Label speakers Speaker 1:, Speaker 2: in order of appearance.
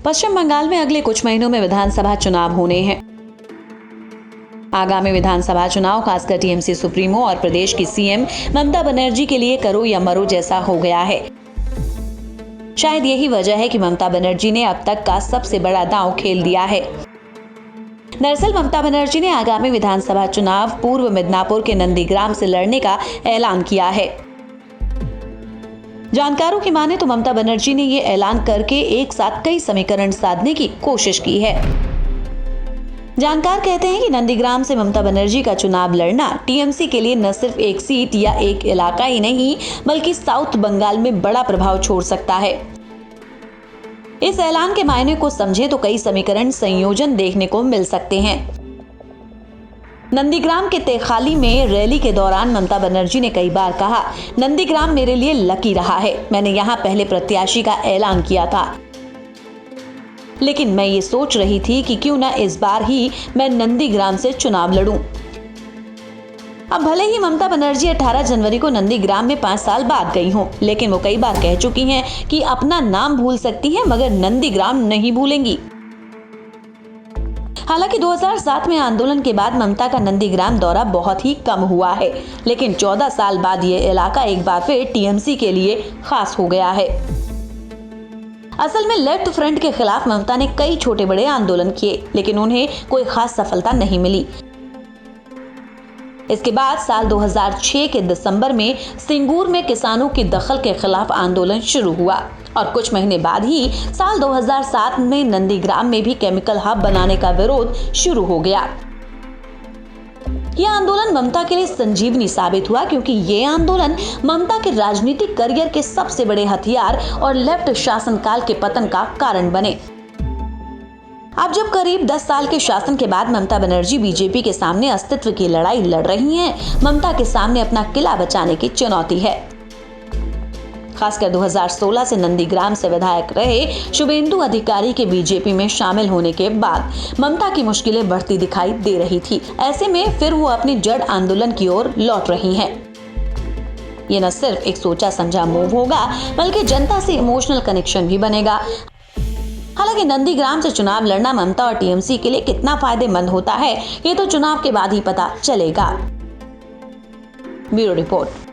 Speaker 1: पश्चिम बंगाल में अगले कुछ महीनों में विधानसभा चुनाव होने हैं। आगामी विधानसभा चुनाव खासकर टीएमसी सुप्रीमो और प्रदेश की सीएम ममता बनर्जी के लिए करो या मरो जैसा हो गया है। शायद यही वजह है कि ममता बनर्जी ने अब तक का सबसे बड़ा दांव खेल दिया है। दरअसल ममता बनर्जी ने आगामी विधानसभा चुनाव पूर्व मिदनापुर के नंदीग्राम से लड़ने का ऐलान किया है। जानकारों की माने तो ममता बनर्जी ने ये ऐलान करके एक साथ कई समीकरण साधने की कोशिश की है। जानकार कहते हैं कि नंदीग्राम से ममता बनर्जी का चुनाव लड़ना टीएमसी के लिए न सिर्फ एक सीट या एक इलाका ही नहीं बल्कि साउथ बंगाल में बड़ा प्रभाव छोड़ सकता है। इस ऐलान के मायने को समझें तो कई समीकरण संयोजन देखने को मिल सकते हैं। नंदीग्राम के तेखाली में रैली के दौरान ममता बनर्जी ने कई बार कहा, नंदीग्राम मेरे लिए लकी रहा है, मैंने यहां पहले प्रत्याशी का ऐलान किया था, लेकिन मैं ये सोच रही थी कि क्यों ना इस बार ही मैं नंदीग्राम से चुनाव लड़ूं। अब भले ही ममता बनर्जी 18 जनवरी को नंदीग्राम में 5 साल बाद गई हों, लेकिन वो कई बार कह चुकी हैं कि अपना नाम भूल सकती हैं मगर नंदीग्राम नहीं भूलेंगी। हालांकि 2007 में आंदोलन के बाद ममता का नंदीग्राम दौरा बहुत ही कम हुआ है, लेकिन 14 साल बाद ये इलाका एक बार फिर टीएमसी के लिए खास हो गया है। असल में लेफ्ट फ्रंट के खिलाफ ममता ने कई छोटे बड़े आंदोलन किए, लेकिन उन्हें कोई खास सफलता नहीं मिली। इसके बाद साल 2006 के दिसंबर में सिंगूर में किसानों की दखल के खिलाफ आंदोलन शुरू हुआ और कुछ महीने बाद ही साल 2007 में नंदीग्राम में भी केमिकल हब बनाने का विरोध शुरू हो गया। यह आंदोलन ममता के लिए संजीवनी साबित हुआ, क्योंकि ये आंदोलन ममता के राजनीतिक करियर के सबसे बड़े हथियार और लेफ्ट शासनकाल के पतन का कारण बने। अब जब करीब 10 साल के शासन के बाद ममता बनर्जी बीजेपी के सामने अस्तित्व की लड़ाई लड़ रही हैं, ममता के सामने अपना किला बचाने की चुनौती है। खासकर 2016 से नंदीग्राम से विधायक रहे शुभेंदु अधिकारी के बीजेपी में शामिल होने के बाद ममता की मुश्किलें बढ़ती दिखाई दे रही थी। ऐसे में फिर वो अपनी जड़ आंदोलन की ओर लौट रही हैं। ये न सिर्फ एक सोचा समझा मूव होगा बल्कि जनता से इमोशनल कनेक्शन भी बनेगा। हालांकि नंदीग्राम से चुनाव लड़ना ममता और टीएमसी के लिए कितना फायदेमंद होता है, ये तो चुनाव के बाद ही पता चलेगा। Bureau report.